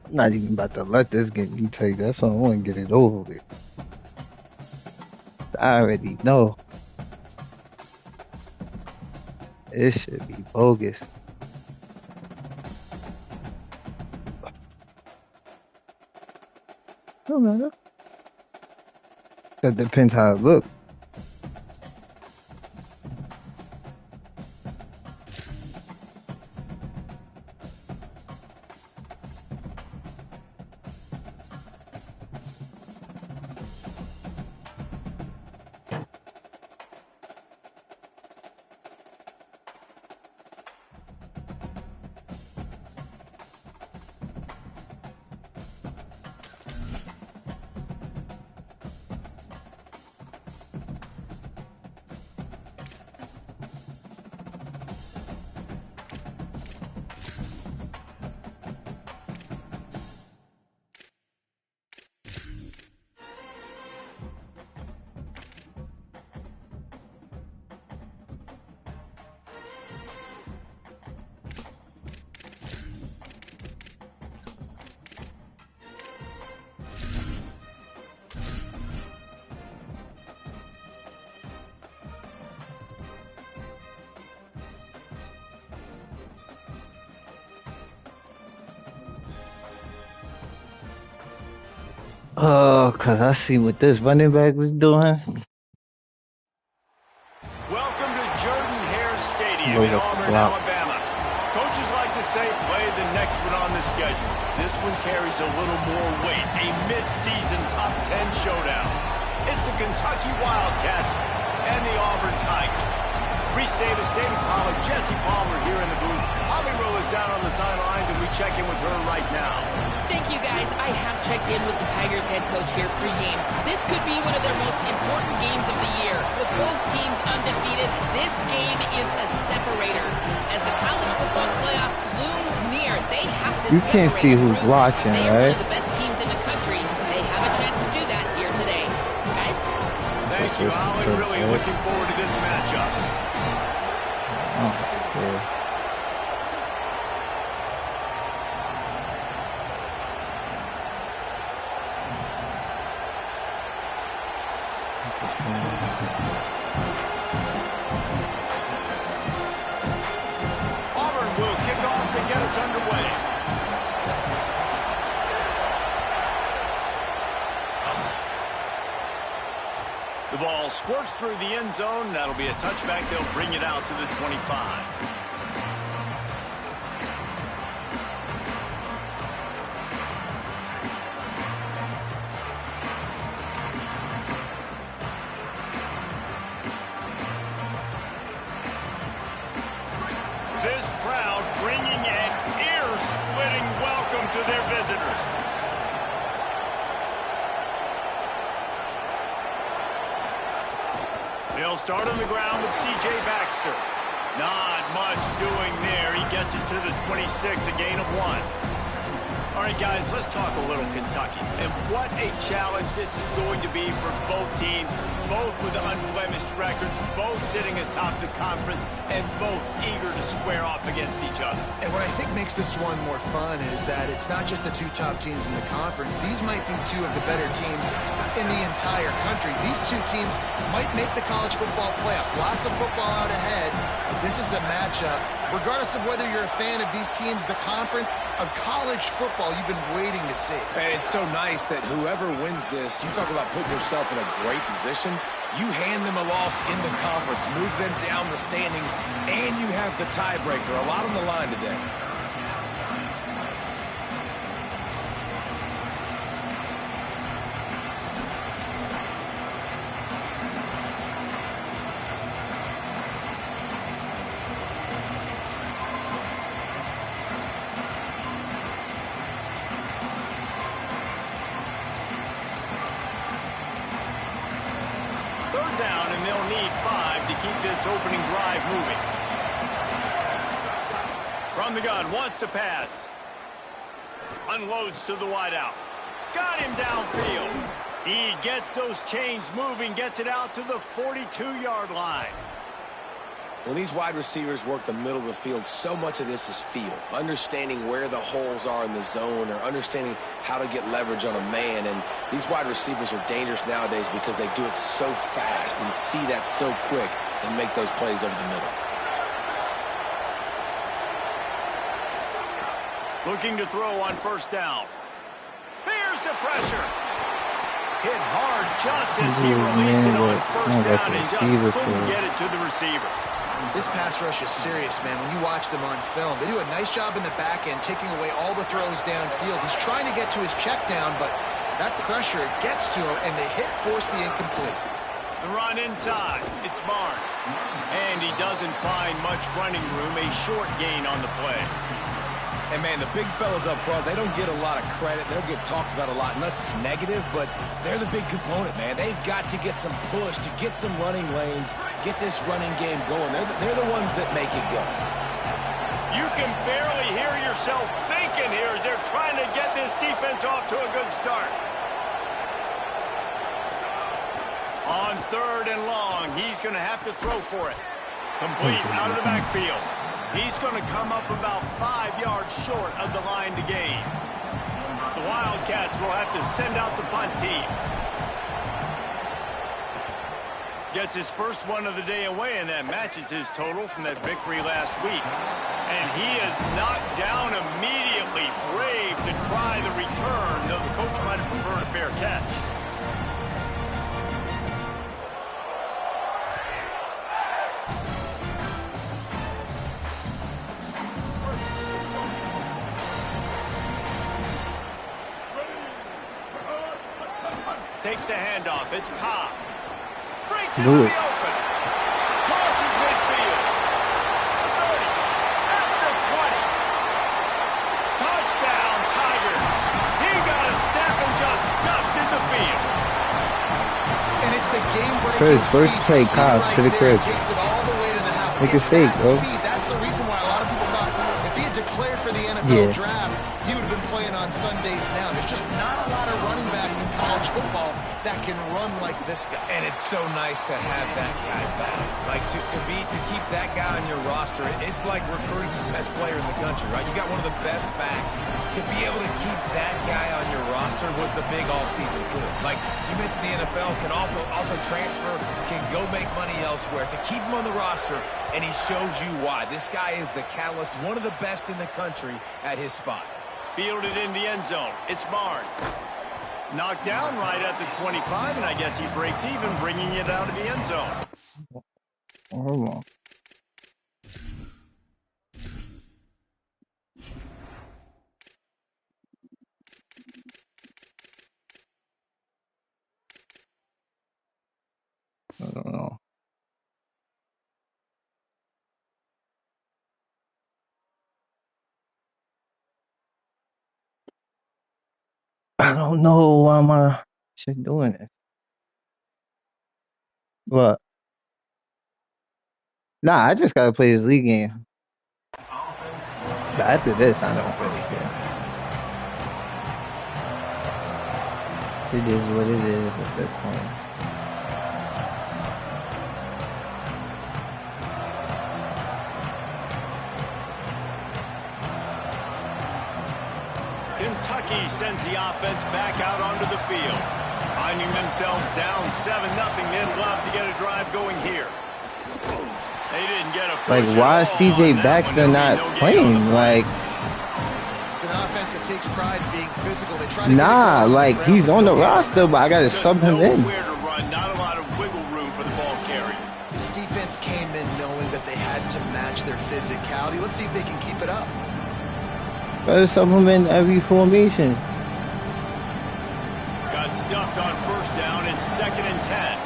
I'm not even about to let this get me take. That's why I want to get it over with. I already know it should be bogus. No matter. That depends how it look. Oh, cause I see what this running back was doing. Welcome to Jordan-Hare Stadium Load in up the Auburn, block. Alabama. Coaches like to say play the next one on the schedule. This one carries a little more weight, a mid-season top 10 showdown. It's the Kentucky Wildcats and the Auburn Tigers. Reese Davis, David Pollack, Jesse Palmer here in the booth. Holly Rowe is down on the sidelines, and we check in with her right now. Thank you, guys. I have checked in with the Tigers head coach here pregame. This could be one of their most important games of the year. With both teams undefeated, this game is a separator. As the college football playoff looms near, they have to You can't separate see and who's prove watching, they are one right? of the best teams in the country. They have a chance to do that here today. Guys? Thank you, Holly. Really looking forward to this matchup. Oh, yeah. Auburn will kick off to get us underway. The ball squirts through the end zone. That'll be a touchback. They'll bring it out to the 25. This crowd bringing an ear-splitting welcome to their visitors. They'll start on the ground with C.J. Baxter. Not much doing there. He gets it to the 26, a gain of 1. All right, guys, let's talk a little Kentucky. And what a challenge this is going to be for both teams, both with unblemished records, both sitting atop the conference, and both eager to square off against each other. And what I think makes this one more fun is that it's not just the two top teams in the conference. These might be two of the better teams in the entire country. These two teams might make the college football playoff. Lots of football out ahead. This is a matchup, regardless of whether you're a fan of these teams, the conference, of college football you've been waiting to see. And it's so nice that whoever wins this, you talk about putting yourself in a great position. You hand them a loss in the conference, move them down the standings, and you have the tiebreaker. A lot on the line today. Third down, and they'll need 5 to keep this opening drive moving. From the gun, wants to pass. Unloads to the wideout. Got him downfield. He gets those chains moving, gets it out to the 42-yard line. When these wide receivers work the middle of the field, so much of this is feel, understanding where the holes are in the zone or understanding how to get leverage on a man. And these wide receivers are dangerous nowadays because they do it so fast and see that so quick and make those plays over the middle. Looking to throw on first down. Here's the pressure. Hit hard just as he released it on first down and just couldn't get it to the receiver. This pass rush is serious, man. When you watch them on film, they do a nice job in the back end, taking away all the throws downfield. He's trying to get to his check down, but that pressure gets to him, and the hit forced the incomplete. The run inside. It's Barnes. And he doesn't find much running room. A short gain on the play. And, man, the big fellas up front, they don't get a lot of credit. They don't get talked about a lot unless it's negative, but they're the big component, man. They've got to get some push, to get some running lanes, get this running game going. They're the ones that make it go. You can barely hear yourself thinking here as they're trying to get this defense off to a good start. On 3rd and long, he's going to have to throw for it. Complete out of the backfield. He's going to come up about 5 yards short of the line to gain. The Wildcats will have to send out the punt team. Gets his first one of the day away, and that matches his total from that victory last week. And he is knocked down immediately. Brave to try the return, though the coach might have preferred a fair catch. Takes the handoff. It's Cobb. Breaks into the open. Crosses midfield. 30. At the 20. Touchdown, Tigers. He got a step and just dusted the field. And it's the game-breaking For his first play, Cobb to the crib. Takes it all the way to the house. Make a mistake, bro. That's the reason why a lot of people thought if he had declared for the NFL draft, he would have been playing on Sundays now. There's just not a lot of running backs in college football that can run like this guy. And it's so nice to have that guy back. Like, to keep that guy on your roster, it's like recruiting the best player in the country, right? You got one of the best backs. To be able to keep that guy on your roster was the big all-season coup. Like, you mentioned the NFL can also transfer, can go make money elsewhere. To keep him on the roster, and he shows you why. This guy is the catalyst, one of the best in the country at his spot. Fielded in the end zone. It's Barnes. Knocked down right at the 25, and I guess he breaks even, bringing it out of the end zone. Hold on. I don't know. I don't know why my shit doing it. What? Nah, I just gotta play this league game. But after this, I don't really care. It is what it is at this point. Kentucky sends the offense back out onto the field. Finding themselves down 7-0, they'd love to get a drive going here. They didn't get a push. Like, why is CJ Baxter not playing? Like, it's an offense that takes pride in being physical. They try to nah, like, he's on the roster, but I gotta sub him in. Nowhere to run, not a lot of wiggle room for the ball carry. This defense came in knowing that they had to match their physicality. Let's see if they can keep it up. Gotta sub him in every formation. Got stuffed on first down and 2nd and 10.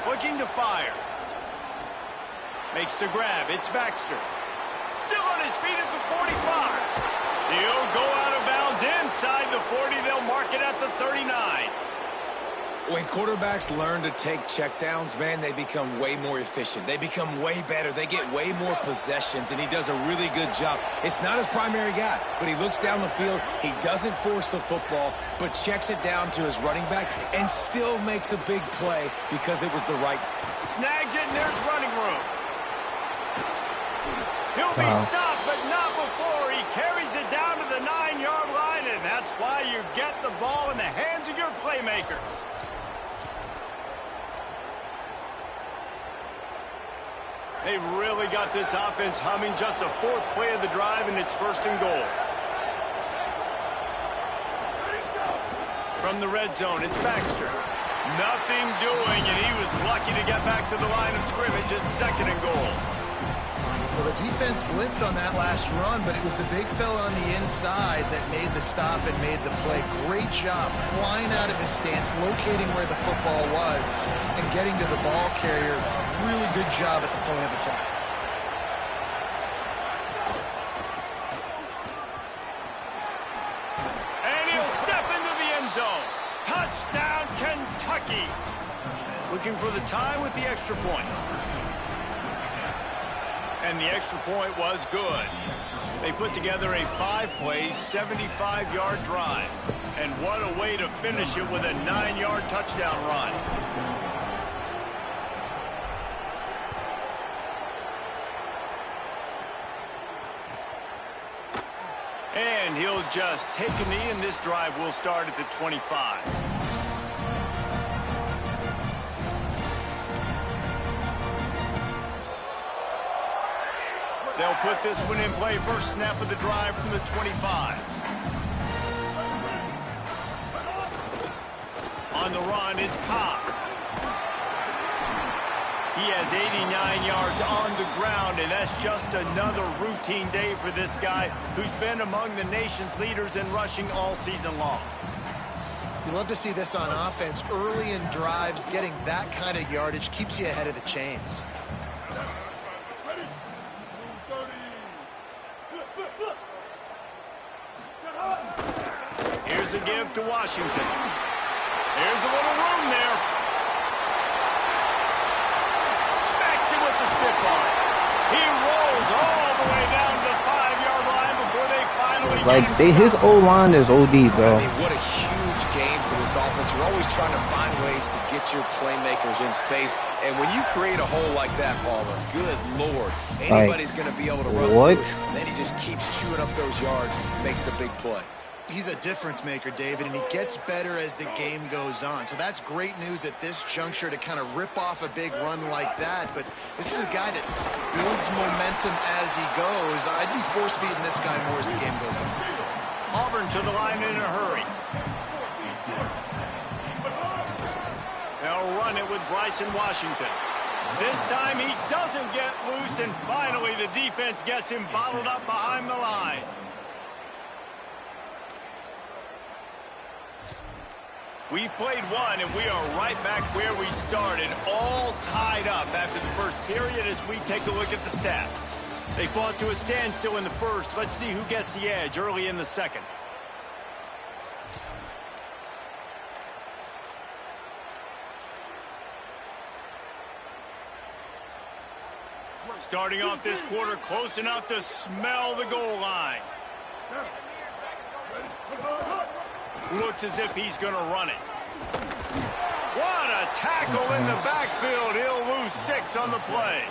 Looking to fire. Makes the grab. It's Baxter. Still on his feet at the 45. He'll go out of bounds inside the 40. They'll mark it at the 39. When quarterbacks learn to take checkdowns, man, they become way more efficient. They become way better. They get way more possessions, and he does a really good job. It's not his primary guy, but he looks down the field. He doesn't force the football, but checks it down to his running back and still makes a big play because it was the right. Snags it, and there's running room. He'll be stopped, but not before. He carries it down to the 9-yard line, and that's why you get the ball in the hands of your playmakers. They've really got this offense humming. Just the 4th play of the drive, and it's 1st and goal. From the red zone, it's Baxter. Nothing doing, and he was lucky to get back to the line of scrimmage. It's 2nd and goal. Well, the defense blitzed on that last run, but it was the big fella on the inside that made the stop and made the play. Great job flying out of his stance, locating where the football was, and getting to the ball carrier. Really good job at the point of attack. And he'll step into the end zone. Touchdown, Kentucky. Looking for the tie with the extra point. And the extra point was good. They put together a 5-play, 75-yard drive. And what a way to finish it with a 9-yard touchdown run. And he'll just take a knee, and this drive will start at the 25. They'll put this one in play. First snap of the drive from the 25. On the run, it's Cobb. He has 89 yards on the ground, and that's just another routine day for this guy who's been among the nation's leaders in rushing all season long. You love to see this on offense. Early in drives, getting that kind of yardage keeps you ahead of the chains. Here's a give to Washington. Here's a little room there. Smacks him with the stiff arm. He rolls all the way down to the 5-yard line before they finally Like, get him his O-line is OD, bro. I mean, what a huge game for this offense. You're always trying to find ways to get your playmakers in space. And when you create a hole like that, Palmer, good Lord, anybody's going to be able to run what? through it. And then he just keeps chewing up those yards, makes the big play. He's a difference maker, David, and he gets better as the game goes on. So that's great news at this juncture to kind of rip off a big run like that. But this is a guy that builds momentum as he goes. I'd be force-feeding this guy more as the game goes on. Auburn to the line in a hurry. They'll run it with Bryson Washington. This time he doesn't get loose, and finally the defense gets him bottled up behind the line. We've played one, and we are right back where we started, all tied up after the first period as we take a look at the stats. They fought to a standstill in the first. Let's see who gets the edge early in the second. Starting off this quarter close enough to smell the goal line. Looks as if he's going to run it. What a tackle in the backfield. He'll lose 6 on the play.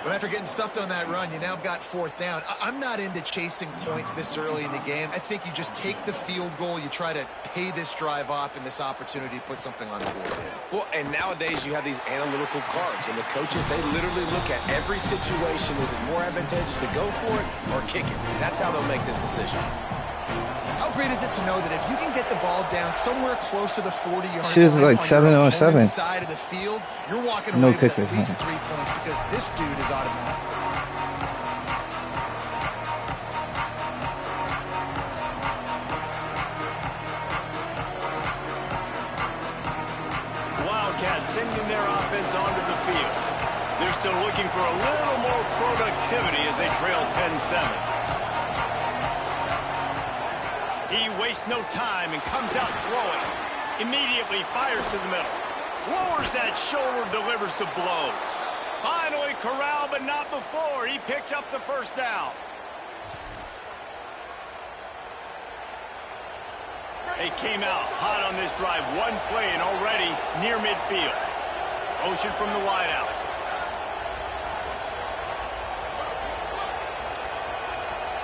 But after getting stuffed on that run, you now have got 4th down. I'm not into chasing points this early in the game. I think you just take the field goal. You try to pay this drive off and this opportunity to put something on the board. Well, and nowadays you have these analytical cards, and the coaches, they literally look at every situation. Is it more advantageous to go for it or kick it? That's how they'll make this decision. How great is it to know that if you can get the ball down somewhere close to the 40-yard line, She's like 7-on-7 side of the field, you're walking no away with kickers, at least 3 points because this dude is automatic. Wildcats sending their offense onto the field. They're still looking for a little more productivity as they trail 10-7. He wastes no time and comes out throwing. Immediately fires to the middle. Lowers that shoulder, delivers the blow. Finally corralled, but not before. He picks up the first down. They came out hot on this drive. One play and already near midfield. Motion from the wideout.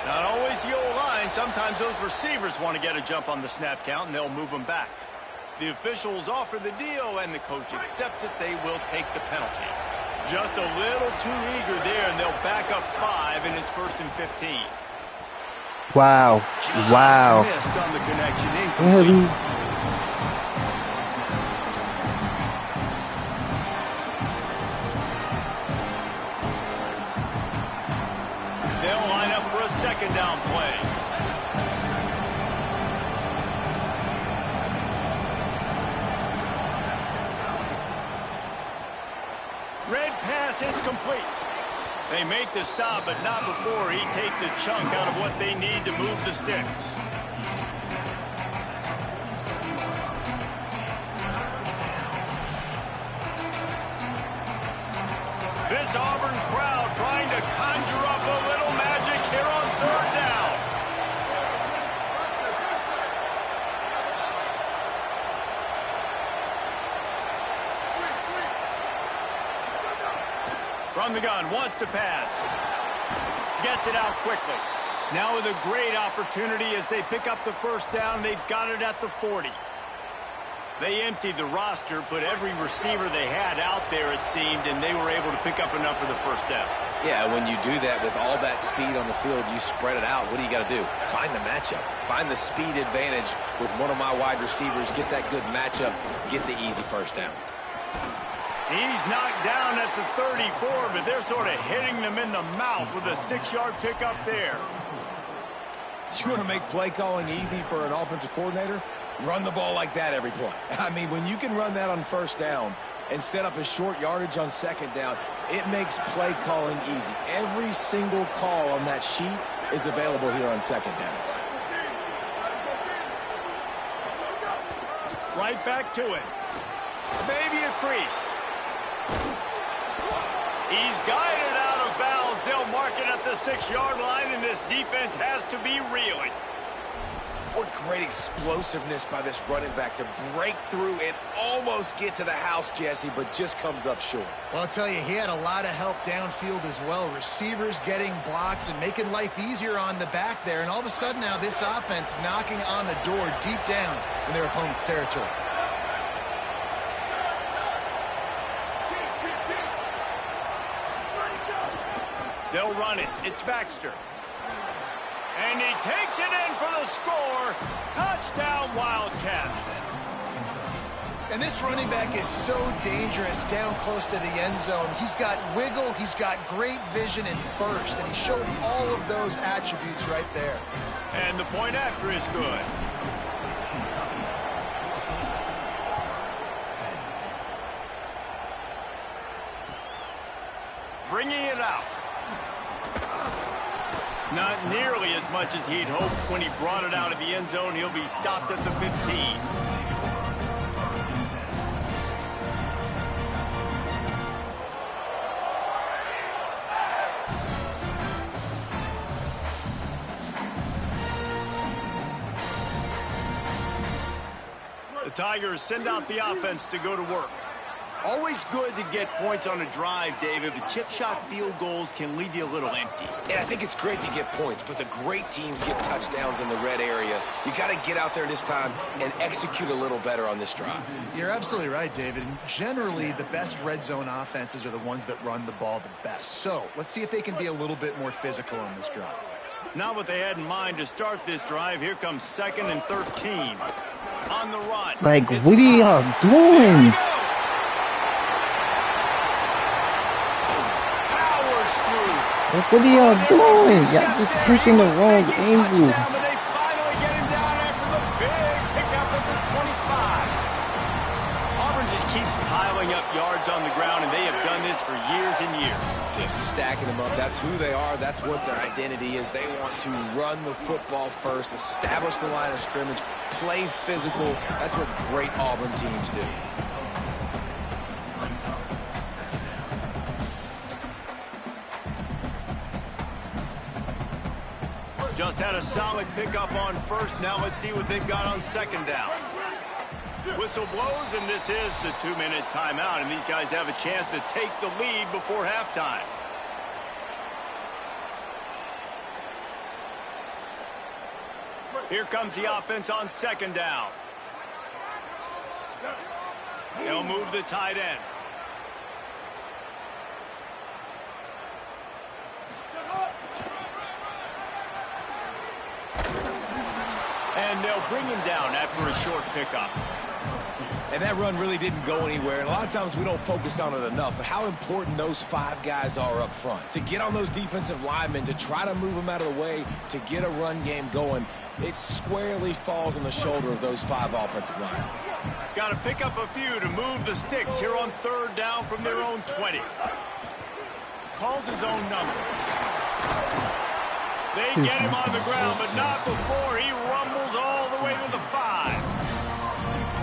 Not always the old line. Sometimes those receivers want to get a jump on the snap count, and they'll move them back. The officials offer the deal, and the coach accepts it. They will take the penalty. Just a little too eager there, and they'll back up 5, and it's 1st and 15. Wow. Just Wow. missed on the connection. Incomplete. They'll line up for a 2nd down play. Red pass hits complete. They make the stop, but not before he takes a chunk out of what they need to move the sticks. This Auburn crowd trying to conjure up a little magic here on 3rd down. From the gun, wants to pass. Gets it out quickly. Now with a great opportunity as they pick up the 1st down. They've got it at the 40. They emptied the roster, put every receiver they had out there, it seemed, and they were able to pick up enough for the 1st down. Yeah, when you do that with all that speed on the field, you spread it out. What do you got to do? Find the matchup. Find the speed advantage with one of my wide receivers. Get that good matchup. Get the easy 1st down. He's knocked down at the 34, but they're sort of hitting them in the mouth with a 6-yard pickup there. You want to make play calling easy for an offensive coordinator? Run the ball like that every play. I mean, when you can run that on 1st down and set up a short yardage on 2nd down, it makes play calling easy. Every single call on that sheet is available here on 2nd down. Right back to it. Maybe a crease. He's guided out of bounds. They'll mark it at the 6-yard line, and this defense has to be reeling. What great explosiveness by this running back to break through and almost get to the house, Jesse, but just comes up short. Well, I'll tell you, he had a lot of help downfield as well. Receivers getting blocks and making life easier on the back there. And all of a sudden now this offense knocking on the door deep down in their opponent's territory. They'll run it. It's Baxter. And he takes it in for the score. Touchdown, Wildcats. And this running back is so dangerous down close to the end zone. He's got wiggle, he's got great vision and burst, and he showed all of those attributes right there. And the point after is good. Bringing it out. Not nearly as much as he'd hoped when he brought it out of the end zone. He'll be stopped at the 15. The Tigers send out the offense to go to work. Always good to get points on a drive, David, but chip shot field goals can leave you a little empty. And I think it's great to get points, but the great teams get touchdowns in the red area. You got to get out there this time and execute a little better on this drive. You're absolutely right, David. And generally, the best red zone offenses are the ones that run the ball the best. So let's see if they can be a little bit more physical on this drive. Not what they had in mind to start this drive. Here comes 2nd and 13. On the run. Like, what are y'all doing? Like, what are y'all doing? Y'all just taking the wrong angle. But they finally get him down after the big pickup at the 25. Auburn just keeps piling up yards on the ground, and they have done this for years and years. Just stacking them up. That's who they are. That's what their identity is. They want to run the football first, establish the line of scrimmage, play physical. That's what great Auburn teams do. Just had a solid pickup on first. Now let's see what they've got on second down. Whistle blows, and this is the 2-minute timeout, and these guys have a chance to take the lead before halftime. Here comes the offense on second down. They'll move the tight end. And they'll bring him down after a short pickup. And that run really didn't go anywhere. And a lot of times we don't focus on it enough, but how important those 5 guys are up front. To get on those defensive linemen, to try to move them out of the way, to get a run game going, it squarely falls on the shoulder of those 5 offensive linemen. Got to pick up a few to move the sticks here on third down from their own 20. Calls his own number. They get him on the ground, but not before he rumbles all the way to the 5.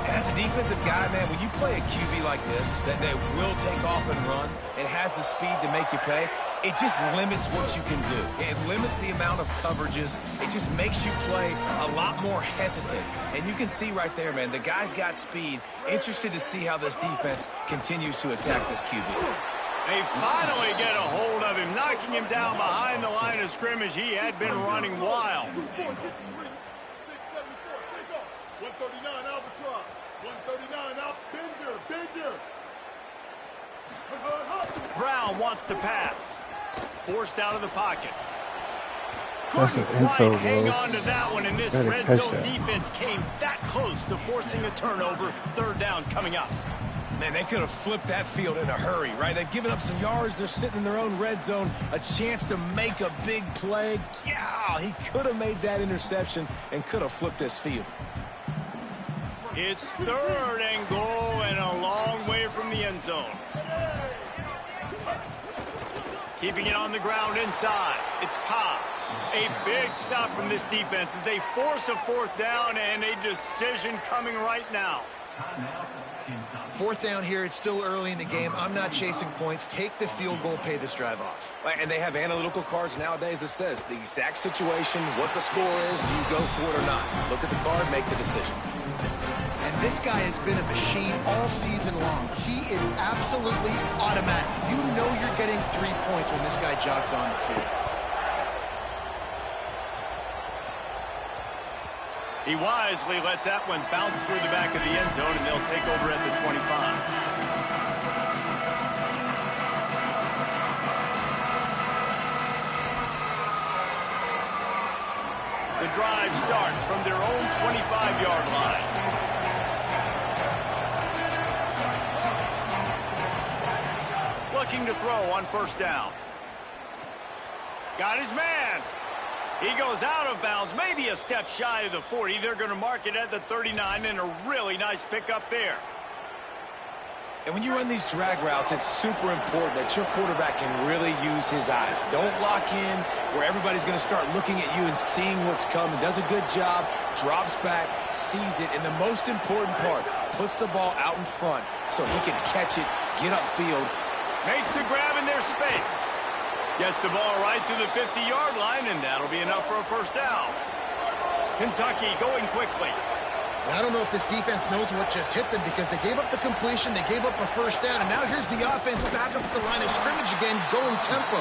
As a defensive guy, man, when you play a QB like this, that will take off and run and has the speed to make you pay, it just limits what you can do. It limits the amount of coverages. It just makes you play a lot more hesitant. And you can see right there, man, the guy's got speed. Interested to see how this defense continues to attack this QB. They finally get a hold of him, knocking him down behind the line of scrimmage. He had been running wild. 139 Albatross. 139 out. Bender. Brown wants to pass. Forced out of the pocket. That's an Couldn't info, quite hang bro. on to that one, and this Better red catch zone that. defense came that close to forcing a turnover. Third down coming up. Man, they could have flipped that field in a hurry, right? They've given up some yards. They're sitting in their own red zone. A chance to make a big play. Yeah, he could have made that interception and could have flipped this field. It's third and goal and a long way from the end zone. Keeping it on the ground inside. It's Cobb. A big stop from this defense as they force a fourth down and a decision coming right now. Fourth down here. It's still early in the game. I'm not chasing points. Take the field goal, pay this drive off. And they have analytical cards nowadays that says the exact situation, what the score is, do you go for it or not? Look at the card, make the decision. And this guy has been a machine all season long. He is absolutely automatic. You know you're getting 3 points when this guy jogs on the field. He wisely lets that one bounce through the back of the end zone, and they'll take over at the 25. The drive starts from their own 25-yard line. Looking to throw on first down. Got his man. He goes out of bounds, maybe a step shy of the 40. They're going to mark it at the 39, and a really nice pickup there. And when you run these drag routes, it's super important that your quarterback can really use his eyes. Don't lock in where everybody's going to start looking at you and seeing what's coming. Does a good job, drops back, sees it, and the most important part, puts the ball out in front so he can catch it, get upfield. Makes the grab in their space. Gets the ball right to the 50-yard line, and that'll be enough for a first down. Kentucky going quickly. I don't know if this defense knows what just hit them because they gave up the completion, they gave up a first down, and now here's the offense back up the line of scrimmage again, going tempo.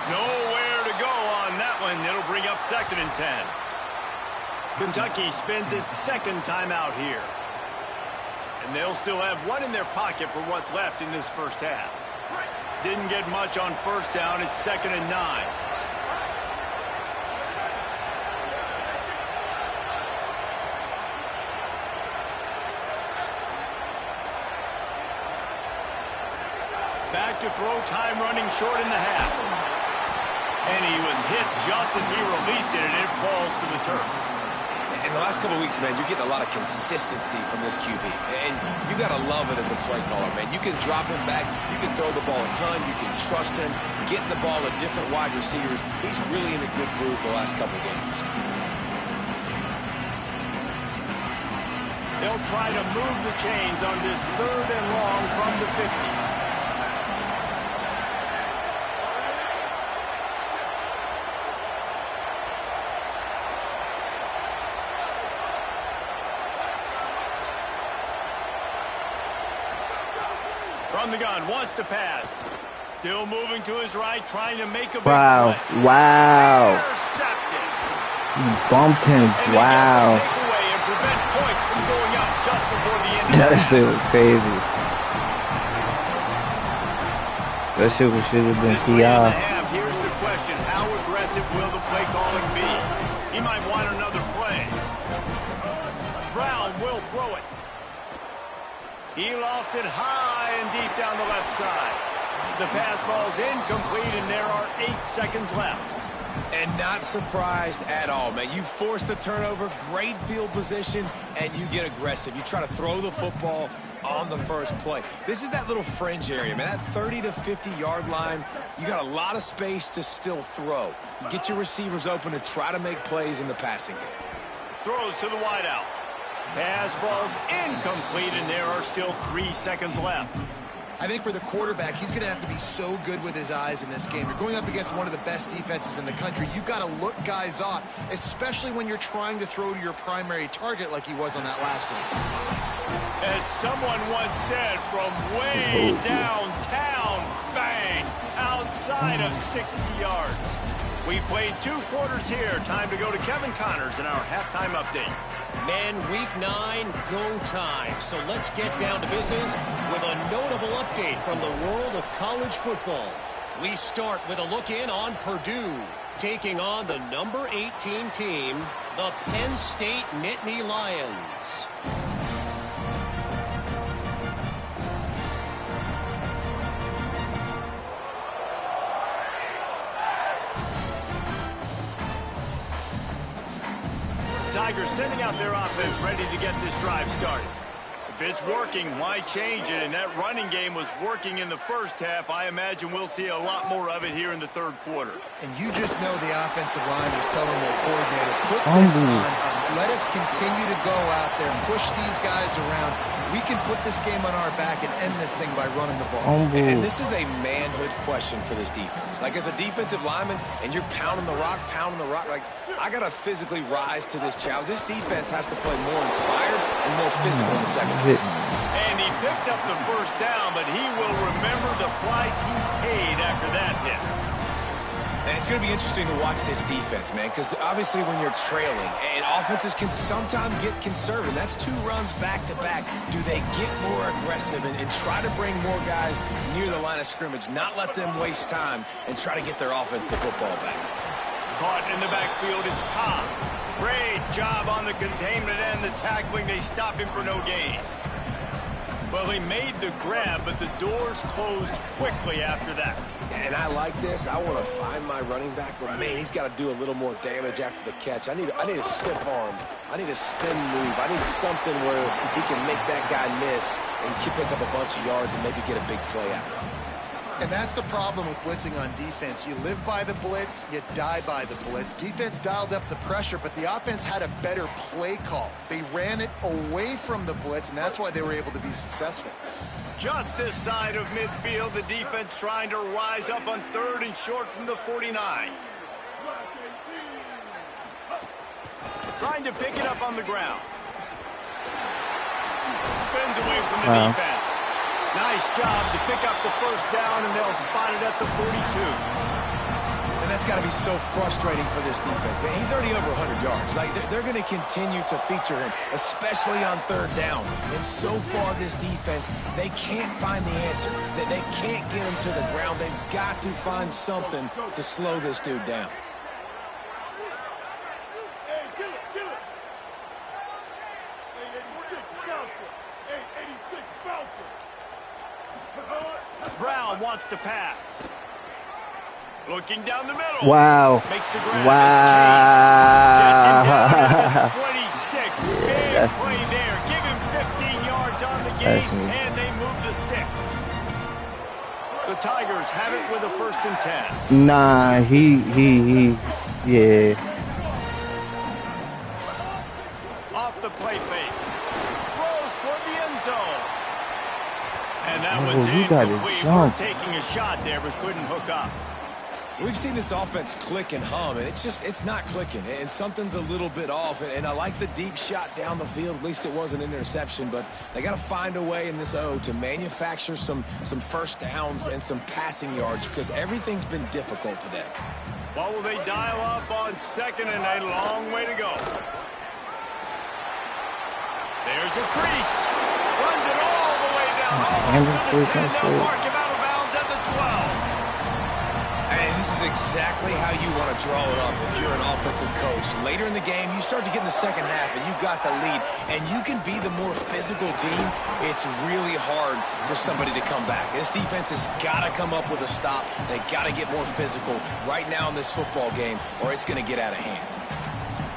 Nowhere to go on that one. It'll bring up 2nd and 10. Kentucky spends its second timeout here. And they'll still have one in their pocket for what's left in this first half. Didn't get much on first down. It's 2nd and 9. Back to throw, time running short in the half. And he was hit just as he released it, and it falls to the turf. In the last couple of weeks, man, you're getting a lot of consistency from this QB. And you got to love it as a play caller, man. You can drop him back. You can throw the ball a ton. You can trust him. Getting the ball to different wide receivers. He's really in a good groove the last couple of games. They'll try to move the chains on this 3rd and long from the 50. From the gun, wants to pass. Still moving to his right, trying to make a big Wow. play. Wow. Intercepted. He bumped him. And Wow. they get the takeaway and prevent points from going up just before the end of That the shit was crazy. That shit should have been This late in the PI. half, here's the question. How aggressive will the play calling be? He might want another play. Brown will throw it. He lofts it high and deep down the left side. The pass falls incomplete, and there are 8 seconds left. And not surprised at all, man. You force the turnover, great field position, and you get aggressive. You try to throw the football on the first play. This is that little fringe area, man. That 30 to 50-yard line, you got a lot of space to still throw. You get your receivers open to try to make plays in the passing game. Throws to the wideout. Pass falls incomplete, and there are still 3 seconds left. I think for the quarterback, he's going to have to be so good with his eyes in this game. You're going up against one of the best defenses in the country. You've got to look guys off, especially when you're trying to throw to your primary target like he was on that last one. As someone once said, from way downtown, bang, outside of 60 yards. We played 2 quarters here. Time to go to Kevin Connors in our halftime update. Men, week 9, go time. So let's get down to business with a notable update from the world of college football. We start with a look in on Purdue, taking on the number 18 team, the Penn State Nittany Lions. Tigers sending out their offense, ready to get this drive started. If it's working, why change it? And that running game was working in the first half. I imagine we'll see a lot more of it here in the 3rd quarter. And you just know the offensive line is telling their coordinator, put this on us. Let us continue to go out there, push these guys around. We can put this game on our back and end this thing by running the ball. And this is a manhood question for this defense. Like, as a defensive lineman, and you're pounding the rock, like, I got to physically rise to this challenge. This defense has to play more inspired and more physical in the second half. And he picked up the first down, but he will remember the price he paid after that hit. And it's going to be interesting to watch this defense, man, because obviously when you're trailing, and offenses can sometimes get conservative. That's 2 runs back-to-back. Do they get more aggressive and try to bring more guys near the line of scrimmage, not let them waste time, and try to get their offense the football back? Caught in the backfield, it's Cobb. Great job on the containment and the tackling. They stop him for no gain. Well, he made the grab, but the doors closed quickly after that. And I like this. I want to find my running back, but man, he's got to do a little more damage after the catch. I need a stiff arm. I need a spin move. I need something where he can make that guy miss and pick up a bunch of yards and maybe get a big play out of it. And that's the problem with blitzing on defense. You live by the blitz, you die by the blitz. Defense dialed up the pressure, but the offense had a better play call. They ran it away from the blitz, and that's why they were able to be successful. Just this side of midfield, the defense trying to rise up on 3rd and short from the 49. Trying to pick it up on the ground. Spins away from the defense. Nice job to pick up the first down, and they'll spot it at the 42. And that's got to be so frustrating for this defense, man. He's already over 100 yards. Like, they're going to continue to feature him, especially on 3rd down. And so far, this defense, they can't find the answer. They can't get him to the ground. They've got to find something to slow this dude down. Hey, kill it. 886 bouncer. 886 bouncer. Brown wants to pass. Looking down the middle. Wow. Makes the grab. Wow. Gets him down at the Big play there. Give him 15 yards on the game, and they move the sticks. The Tigers have it with a 1st and 10. Nah, yeah. Off the play fake. Throws toward the end zone. And that Oh, one's you gotta incomplete. jump. We're taking a shot there, but couldn't hook up. We've seen this offense click and hum, and it's not clicking, and something's a little bit off. And I like the deep shot down the field. At least it was an interception, but they got to find a way in this O to manufacture some first downs and some passing yards because everything's been difficult today. What will they dial up on 2nd and a long way to go? There's a crease. Runs it all the way down. Almost to the 10. They'll mark him out of bounds at the 12. And this is exactly how you want to draw it up if you're an offensive coach. Later in the game, you start to get in the second half, and you've got the lead, and you can be the more physical team. It's really hard for somebody to come back. This defense has got to come up with a stop. They got to get more physical right now in this football game, or it's going to get out of hand.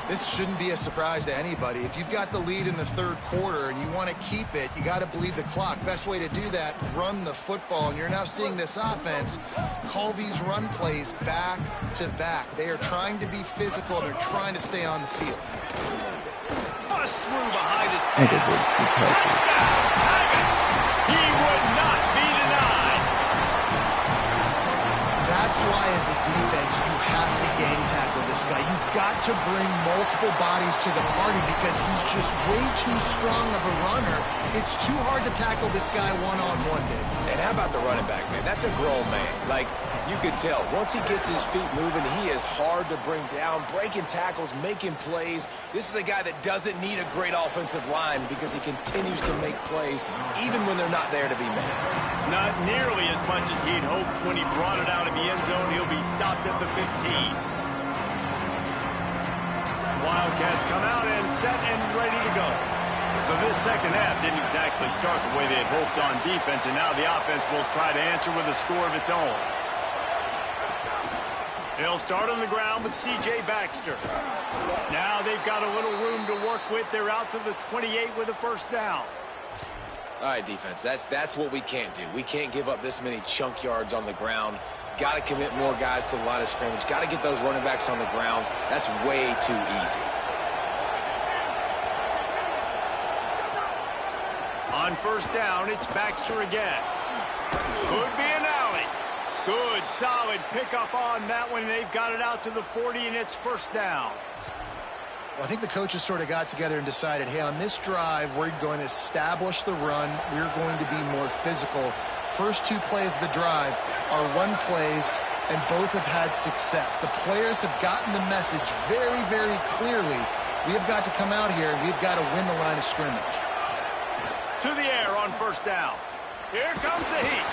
This shouldn't be a surprise to anybody. If you've got the lead in the 3rd quarter and you want to keep it, you got to bleed the clock. Best way to do that, run the football. And you're now seeing this offense call these run plays back to back. They are trying to be physical. They're trying to stay on the field. Bust through behind his back. Touchdown, Tigers. He would not be denied. That's why, as a defense, you have to gang tackle this guy. You've got to bring multiple bodies to the party because he's just way too strong of a runner. It's too hard to tackle this guy one-on-one, Dave. And how about the running back, man? That's a grown man. Like, you can tell. Once he gets his feet moving, he is hard to bring down, breaking tackles, making plays. This is a guy that doesn't need a great offensive line because he continues to make plays even when they're not there to be made. Not nearly as much as he'd hoped when he brought it out of the end zone. He'll be stopped at the 15. Wildcats come out and set and ready to go. So this second half didn't exactly start the way they had hoped on defense, and now the offense will try to answer with a score of its own. They'll start on the ground with C.J. Baxter. Now they've got a little room to work with. They're out to the 28 with a 1st down. All right, defense, that's what we can't do. We can't give up this many chunk yards on the ground. Got to commit more guys to the line of scrimmage. Got to get those running backs on the ground. That's way too easy. On 1st down, it's Baxter again. Could be an alley. Good, solid pickup on that one. They've got it out to the 40, and it's 1st down. Well, I think the coaches sort of got together and decided, hey, on this drive, we're going to establish the run. We're going to be more physical. First 2 plays of the drive are run plays, and both have had success. The players have gotten the message very, very clearly. We have got to come out here, and we've got to win the line of scrimmage. To the air on 1st down. Here comes the heat.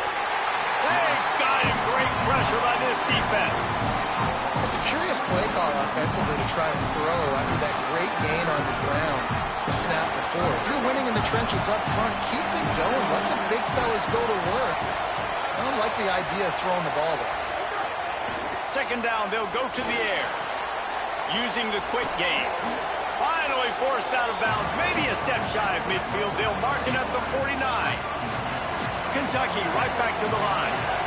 They got him. Great pressure by this defense. It's a curious play call offensively to try to throw after that great gain on the ground the snap before. If you're winning in the trenches up front, keep it going. Let the big fellas go to work. I don't like the idea of throwing the ball there. 2nd down, they'll go to the air. Using the quick game. Finally forced out of bounds. Maybe a step shy of midfield. They'll mark it at the 49. Kentucky right back to the line.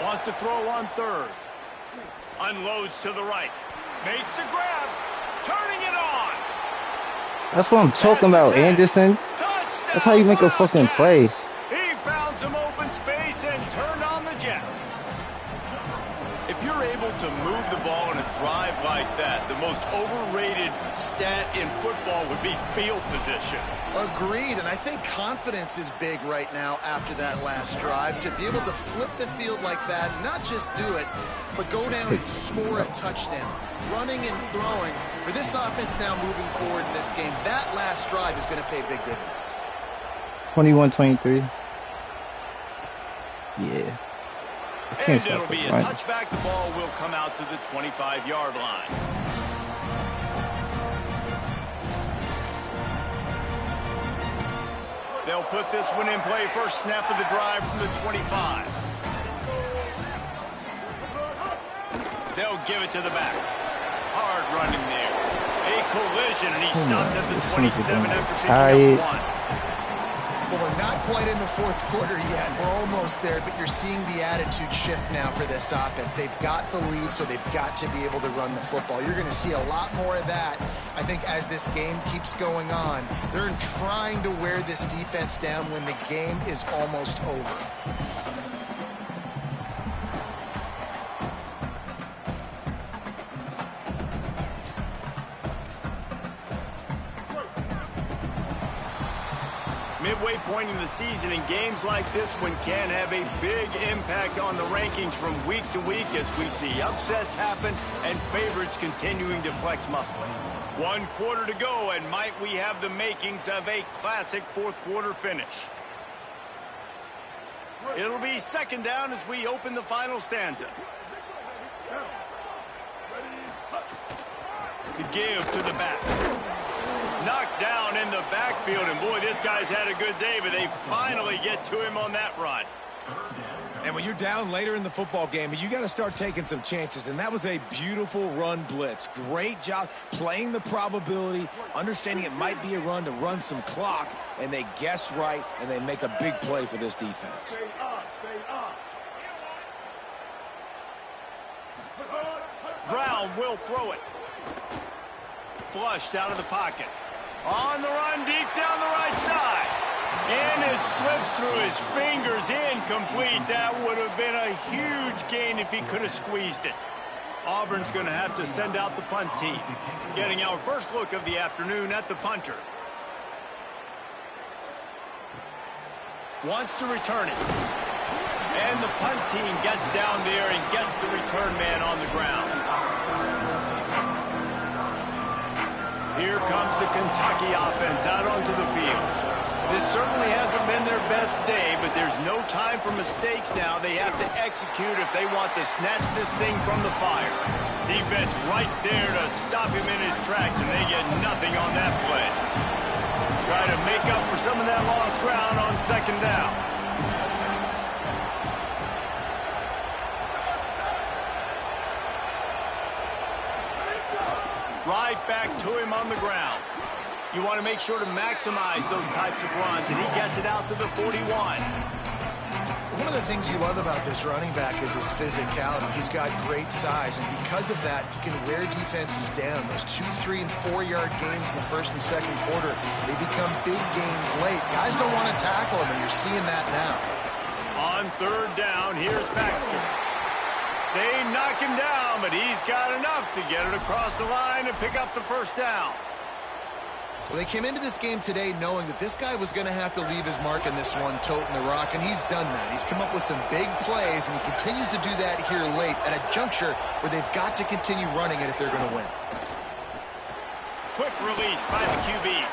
Wants to throw on 3rd. Unloads to the right. Makes the grab. Turning it on. That's what I'm talking about, Anderson. That's how you make a fucking play. He found some open space and turned on the Jets. If you're able to move the ball in a drive like that, the most overrated stat in football would be field position. Agreed, and I think confidence is big right now after that last drive. To be able to flip the field like that, not just do it, but go down and score a touchdown. Running and throwing. For this offense now moving forward in this game, that last drive is going to pay big dividends. 21-23. Yeah. And it'll be a touchback. The ball will come out to the 25-yard line. They'll put this one in play. First snap of the drive from the 25. They'll give it to the back. Hard running there. A collision, and he stopped at the 27 after picking up 1. Well, we're not quite in the fourth quarter yet. We're almost there, but you're seeing the attitude shift now for this offense. They've got the lead, so they've got to be able to run the football. You're going to see a lot more of that, I think, as this game keeps going on. They're trying to wear this defense down when the game is almost over. Midway point in the season, and games like this one can have a big impact on the rankings from week to week as we see upsets happen and favorites continuing to flex muscle. 1 quarter to go, and might we have the makings of a classic fourth quarter finish. It'll be second down as we open the final stanza. The give to the back. Knocked down in the backfield, and boy, this guy's had a good day, but they finally get to him on that run. And when you're down later in the football game, you got to start taking some chances, and that was a beautiful run blitz. Great job playing the probability, understanding it might be a run to run some clock, and they guess right, and they make a big play for this defense. Brown will throw it. Flushed out of the pocket. On the run, deep down the right side. And it slips through his fingers, incomplete. That would have been a huge gain if he could have squeezed it. Auburn's going to have to send out the punt team. Getting our first look of the afternoon at the punter. Wants to return it. And the punt team gets down there and gets the return man on the ground. Here comes the Kentucky offense out onto the field. This certainly hasn't been their best day, but there's no time for mistakes now. They have to execute if they want to snatch this thing from the fire. Defense right there to stop him in his tracks, and they get nothing on that play. Try to make up for some of that lost ground on second down. Right back to him on the ground. You want to make sure to maximize those types of runs, and he gets it out to the 41. One of the things you love about this running back is his physicality. He's got great size, and because of that, he can wear defenses down. Those 2, 3, and 4-yard gains in the first and second quarter, they become big gains late. Guys don't want to tackle him, and you're seeing that now. On third down, here's Baxter. They knock him down, but he's got enough to get it across the line and pick up the first down. Well, they came into this game today knowing that this guy was going to have to leave his mark in this one, toting the rock, and he's done that. He's come up with some big plays, and he continues to do that here late at a juncture where they've got to continue running it if they're going to win. Quick release by the QB.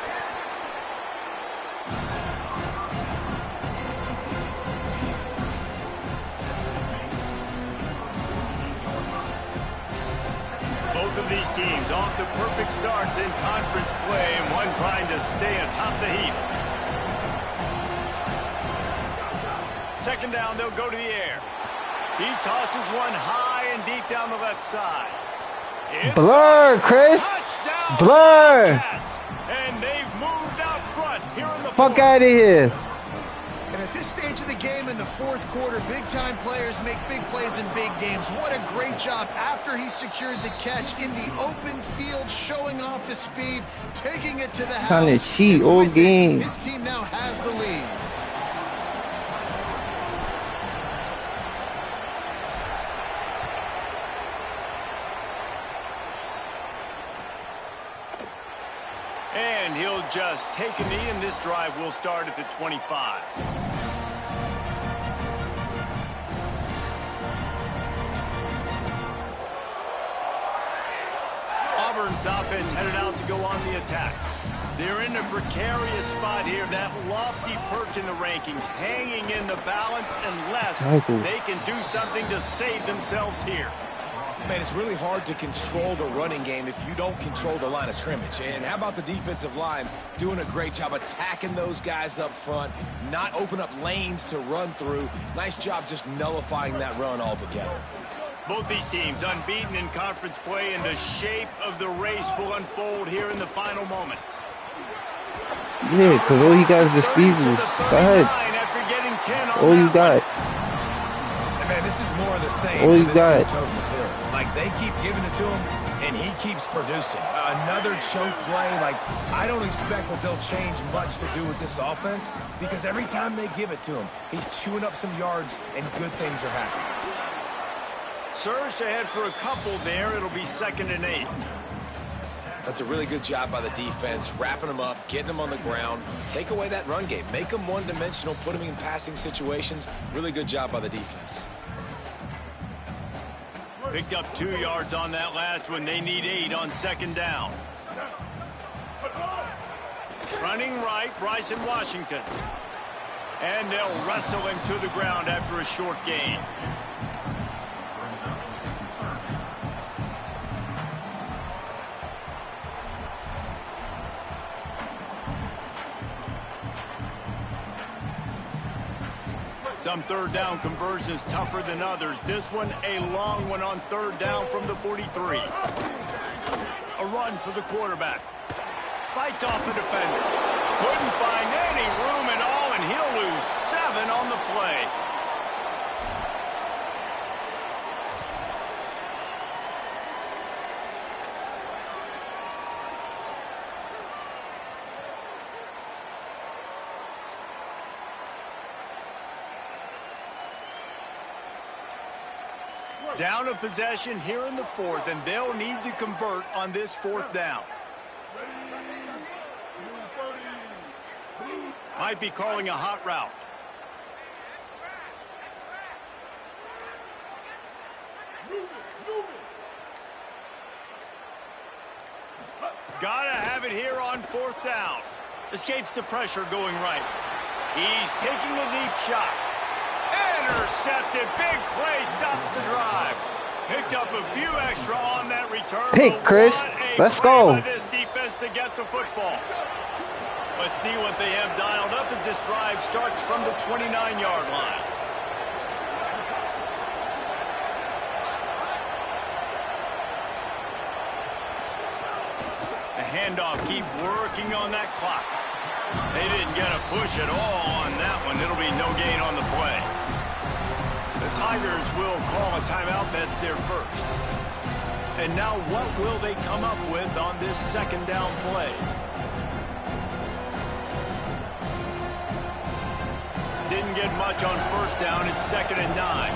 Both of these teams off to perfect starts in conference play, and one trying to stay atop the heap. Second down, they'll go to the air. He tosses one high and deep down the left side. It's Blur, Chris. touchdown. Blur. Cats. And they've moved out front here in the Fuck fourth. out of here. And at this stage of the game in the fourth quarter, big-time players make big plays in big games. What a great job after he secured the catch in the open field, showing off the speed, taking it to the house. Trying to cheat And all with it, game. his team now has the lead. And he'll just take a knee, and this drive will start at the 25. Auburn's offense headed out to go on the attack. They're in a precarious spot here, that lofty perch in the rankings, hanging in the balance unless they can do something to save themselves here. Man, it's really hard to control the running game if you don't control the line of scrimmage. And how about the defensive line doing a great job attacking those guys up front, not open up lanes to run through. Nice job just nullifying that run altogether. Both these teams unbeaten in conference play, and the shape of the race will unfold here in the final moments. Yeah, because all you guys are Steelers. Go ahead. All you got. And man, this is more of the same. All you got. Like, they keep giving it to him, and he keeps producing. Another choke play. Like, I don't expect that they'll change much to do with this offense, because every time they give it to him, he's chewing up some yards, and good things are happening. Surge to head for a couple there. It'll be 2nd and 8. That's a really good job by the defense, wrapping them up, getting them on the ground. Take away that run game. Make them one-dimensional, put them in passing situations. Really good job by the defense. Picked up 2 yards on that last one. They need 8 on 2nd down. Running right, Bryson Washington. And they'll wrestle him to the ground after a short gain. Some 3rd down conversions tougher than others. This one a long one on 3rd down from the 43. A run for the quarterback. Fights off a defender. Couldn't find any room at all, and he'll lose 7 on the play. Down a possession here in the 4th, and they'll need to convert on this 4th down. Might be calling a hot route. Gotta have it here on 4th down. Escapes the pressure going right. He's taking a deep shot. Intercepted. Big play stops the drive. Picked up a few extra on that return. Hey, Chris, let's go. This defense to get the football. Let's see what they have dialed up as this drive starts from the 29-yard line. A handoff. Keep working on that clock. They didn't get a push at all on that one. It'll be no gain on the play. The Tigers will call a timeout. That's their first. And now what will they come up with on this 2nd down play? Didn't get much on 1st down. It's 2nd and 9.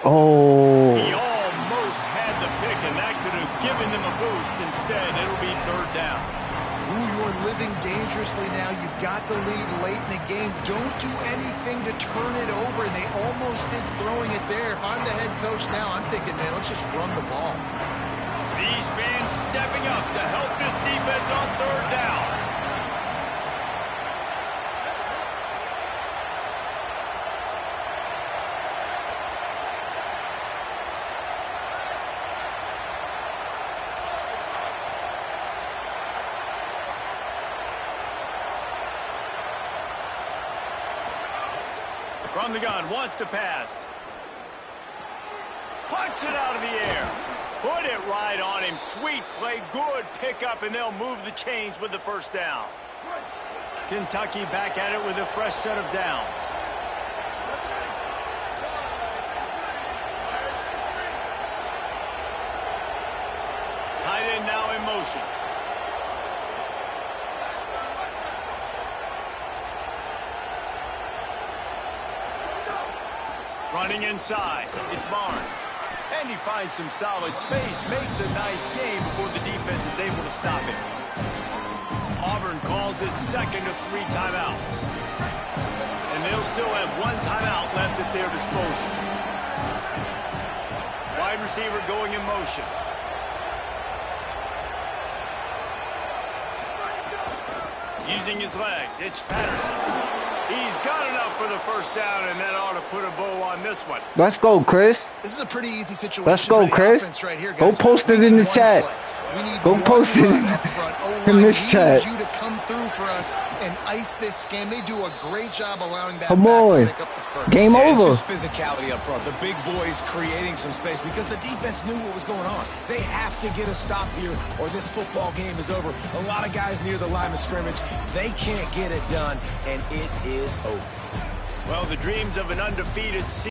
Oh. He almost had the pick, and that could have given them a boost. Instead, it'll be 3rd down. Ooh, you're living dangerously now. You've got the lead late in the game. Don't do anything to turn it over, and they almost did throwing it there. If I'm the head coach now, I'm thinking, man, let's just run the ball. These fans stepping up to help this defense on 3rd down. From the gun, wants to pass. Puts it out of the air. Put it right on him. Sweet play, good pickup, and they'll move the chains with the 1st down. Kentucky back at it with a fresh set of downs. Tight end now in motion. Running inside, it's Barnes. And he finds some solid space, makes a nice game before the defense is able to stop him. Auburn calls it 2nd of 3 timeouts. And they'll still have 1 timeout left at their disposal. Wide receiver going in motion. Using his legs, it's Patterson. He's got enough for the first down, and that ought to put a bow on this one. Let's go, Chris. This is a pretty easy situation. Let's go, for the Chris. offense right here, Go guys. post it We in need the one chat. play. We need Go one post it run up front. in this we chat. need you to come through for us and ice this game. They do a great job allowing that Come back on. to pick up the first. Game Yeah, over. It's just physicality up front. The big boys creating some space because the defense knew what was going on. They have to get a stop here or this football game is over. A lot of guys near the line of scrimmage, they can't get it done, and it is over. Well, the dreams of an undefeated